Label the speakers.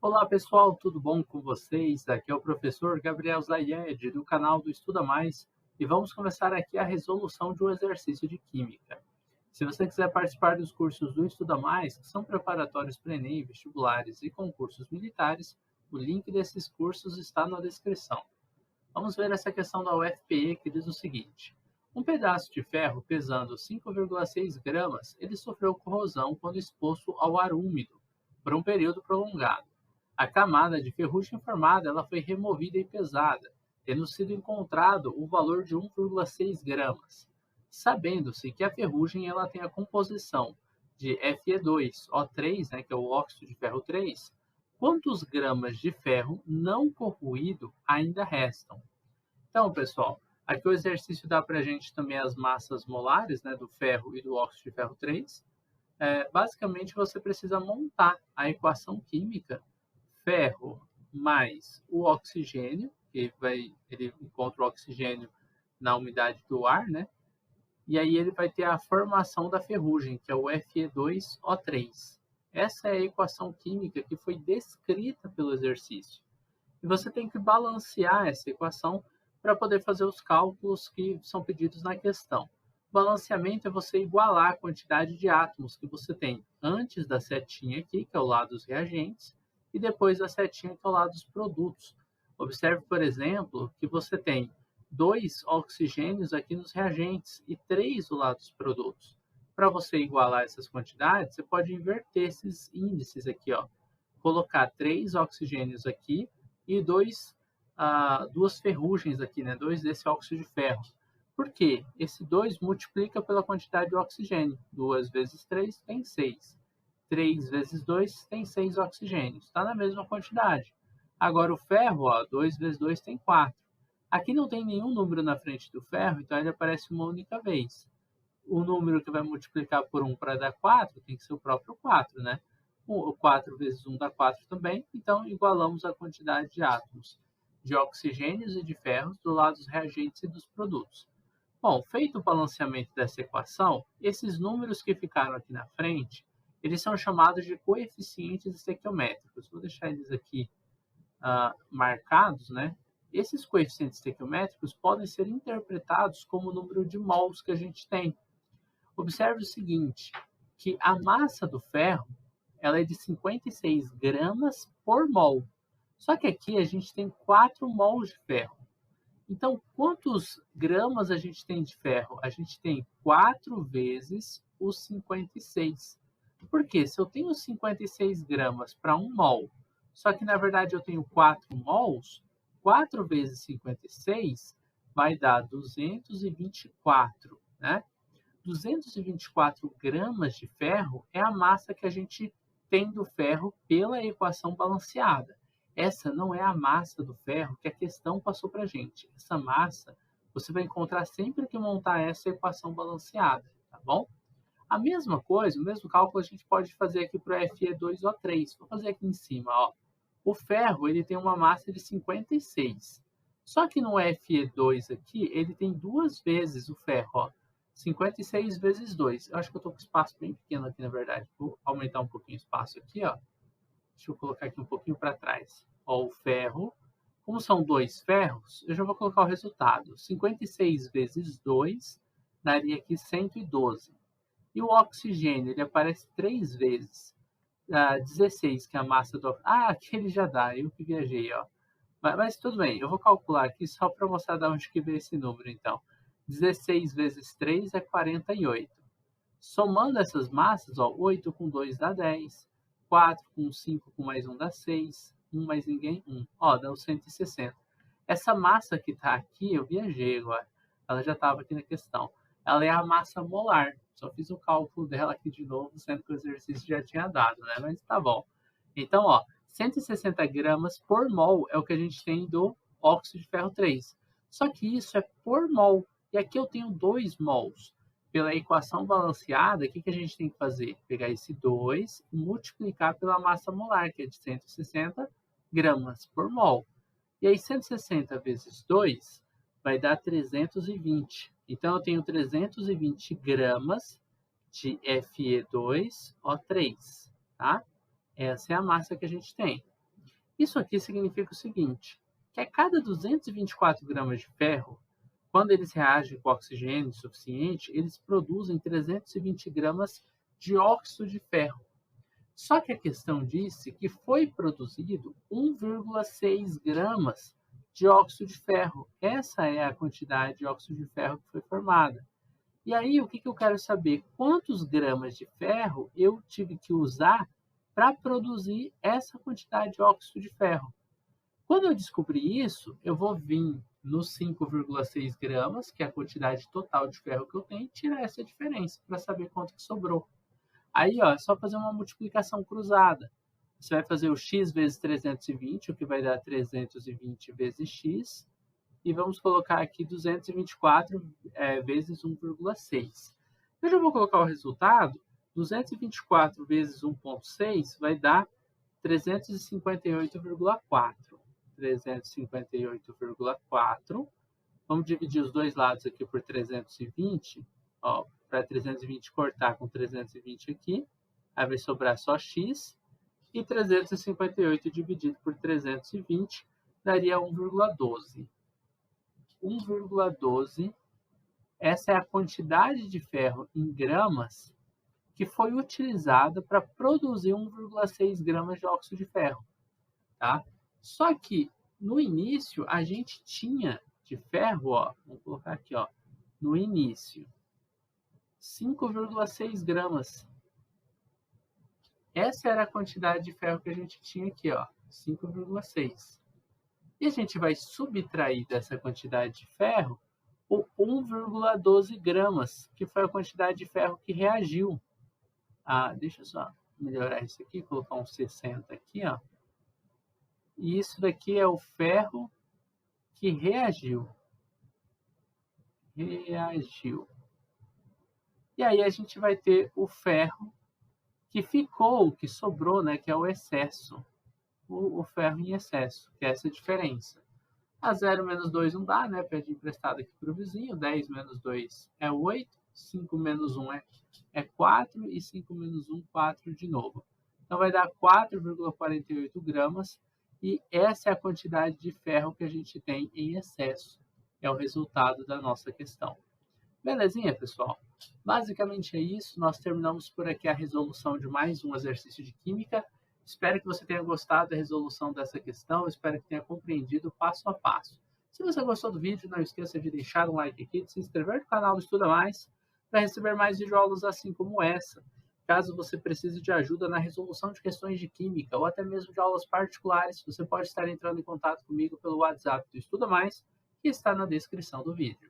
Speaker 1: Olá pessoal, tudo bom com vocês? Aqui é o professor Gabriel Zayed, do canal do Estuda Mais, e vamos começar aqui a resolução de um exercício de Química. Se você quiser participar dos cursos do Estuda Mais, que são preparatórios para Enem, vestibulares e concursos militares, o link desses cursos está na descrição. Vamos ver essa questão da UFPE que diz o seguinte: um pedaço de ferro pesando 5,6 gramas, ele sofreu corrosão quando exposto ao ar úmido por um período prolongado. A camada de ferrugem formada ela foi removida e pesada, tendo sido encontrado o valor de 1,6 gramas. Sabendo-se que a ferrugem ela tem a composição de Fe2O3, né, que é o óxido de ferro 3, quantos gramas de ferro não corroído ainda restam? Então, pessoal, aqui o exercício dá para a gente também as massas molares, né, do ferro e do óxido de ferro 3. Basicamente, você precisa montar a equação química ferro mais o oxigênio, ele encontra o oxigênio na umidade do ar, né? E aí ele vai ter a formação da ferrugem, que é o Fe2O3. Essa é a equação química que foi descrita pelo exercício. E você tem que balancear essa equação para poder fazer os cálculos que são pedidos na questão. O balanceamento é você igualar a quantidade de átomos que você tem antes da setinha aqui, que é o lado dos reagentes, e depois da setinha, que é o lado dos produtos. Observe, por exemplo, que você tem 2 oxigênios aqui nos reagentes e 3 do lado dos produtos. Para você igualar essas quantidades, você pode inverter esses índices aqui, ó. Colocar 3 oxigênios aqui e duas ferrugens aqui, né? 2 desse óxido de ferro. Por quê? Esse 2 multiplica pela quantidade de oxigênio. 2 vezes 3 tem 6. 3 vezes 2 tem 6 oxigênios. Está na mesma quantidade. Agora o ferro, ó, 2 vezes 2 tem 4. Aqui não tem nenhum número na frente do ferro, então ele aparece uma única vez. O número que vai multiplicar por 1 para dar 4 tem que ser o próprio 4, né? O 4 vezes 1 dá 4 também, então igualamos a quantidade de átomos de oxigênios e de ferros do lado dos reagentes e dos produtos. Bom, feito o balanceamento dessa equação, esses números que ficaram aqui na frente, eles são chamados de coeficientes estequiométricos. Vou deixar eles aqui marcados, né? Esses coeficientes estequiométricos podem ser interpretados como o número de mols que a gente tem. Observe o seguinte, que a massa do ferro ela é de 56 gramas por mol. Só que aqui a gente tem 4 mols de ferro. Então, quantos gramas a gente tem de ferro? A gente tem 4 vezes os 56. Por quê? Se eu tenho 56 gramas para 1 mol, só que na verdade eu tenho 4 mols, 4 vezes 56 vai dar 224, né? 224 gramas de ferro é a massa que a gente tem do ferro pela equação balanceada. Essa não é a massa do ferro que a questão passou para a gente. Essa massa você vai encontrar sempre que montar essa equação balanceada, tá bom? A mesma coisa, o mesmo cálculo a gente pode fazer aqui para o Fe2O3. Vou fazer aqui em cima, ó. O ferro ele tem uma massa de 56. Só que no Fe2 aqui, ele tem duas vezes o ferro, ó. 56 vezes 2. Eu acho que eu estou com espaço bem pequeno aqui, na verdade. Vou aumentar um pouquinho o espaço aqui, ó. Deixa eu colocar aqui um pouquinho para trás. Ó, o ferro. Como são dois ferros, eu já vou colocar o resultado. 56 vezes 2 daria aqui 112. E o oxigênio, ele aparece 3 vezes. 16, que é a massa do... aqui ele já dá, eu que viajei, ó. Mas tudo bem, eu vou calcular aqui só para mostrar de onde que veio esse número, então. 16 vezes 3 é 48. Somando essas massas, ó, 8 com 2 dá 10, 4 com 5 com mais 1 dá 6, 1 mais ninguém, 1. Ó, dá o 160. Essa massa que está aqui, eu viajei agora, ela já estava aqui na questão. Ela é a massa molar. Só fiz o cálculo dela aqui de novo, sendo que o exercício já tinha dado, né? Mas tá bom. Então, ó, 160 gramas por mol é o que a gente tem do óxido de ferro 3. Só que isso é por mol. E aqui eu tenho 2 mols. Pela equação balanceada, o que a gente tem que fazer? Pegar esse 2 e multiplicar pela massa molar, que é de 160 gramas por mol. E aí, 160 vezes 2 vai dar 320. Então, eu tenho 320 gramas de Fe2O3, tá? Essa é a massa que a gente tem. Isso aqui significa o seguinte, que a cada 224 gramas de ferro, quando eles reagem com oxigênio suficiente, eles produzem 320 gramas de óxido de ferro. Só que a questão disse que foi produzido 1,6 gramas de óxido de ferro. Essa é a quantidade de óxido de ferro que foi formada. E aí, o que eu quero saber? Quantos gramas de ferro eu tive que usar para produzir essa quantidade de óxido de ferro? Quando eu descobrir isso, eu vou vir nos 5,6 gramas, que é a quantidade total de ferro que eu tenho, e tirar essa diferença para saber quanto que sobrou. Aí, ó, é só fazer uma multiplicação cruzada. Você vai fazer o x vezes 320, o que vai dar 320 vezes x, e vamos colocar aqui 224 vezes 1,6. Eu já vou colocar o resultado, 224 vezes 1,6 vai dar 358,4. 358,4. Vamos dividir os dois lados aqui por 320, ó, para 320 cortar com 320 aqui, aí vai sobrar só x, e 358 dividido por 320 daria 1,12. 1,12, essa é a quantidade de ferro em gramas que foi utilizada para produzir 1,6 gramas de óxido de ferro, tá? Só que no início a gente tinha de ferro, ó, vamos colocar aqui, ó, no início, 5,6 gramas. Essa era a quantidade de ferro que a gente tinha aqui, ó, 5,6. E a gente vai subtrair dessa quantidade de ferro o 1,12 gramas, que foi a quantidade de ferro que reagiu. Deixa eu só melhorar isso aqui, colocar um 60 aqui, ó. E isso daqui é o ferro que reagiu. Reagiu. E aí a gente vai ter o ferro que ficou, que sobrou, né, que é o excesso. O ferro em excesso, que é essa diferença. A 0 menos 2 não dá, né? Pede emprestado aqui para o vizinho. 10 menos 2 é 8. 5 menos 1 é 4. E 5 menos 1, 4 de novo. Então, vai dar 4,48 gramas. E essa é a quantidade de ferro que a gente tem em excesso. É o resultado da nossa questão. Belezinha, pessoal? Basicamente é isso. Nós terminamos por aqui a resolução de mais um exercício de química. Espero que você tenha gostado da resolução dessa questão, espero que tenha compreendido passo a passo. Se você gostou do vídeo, não esqueça de deixar um like aqui, de se inscrever no canal do Estuda Mais, para receber mais videoaulas assim como essa. Caso você precise de ajuda na resolução de questões de química ou até mesmo de aulas particulares, você pode estar entrando em contato comigo pelo WhatsApp do Estuda Mais, que está na descrição do vídeo.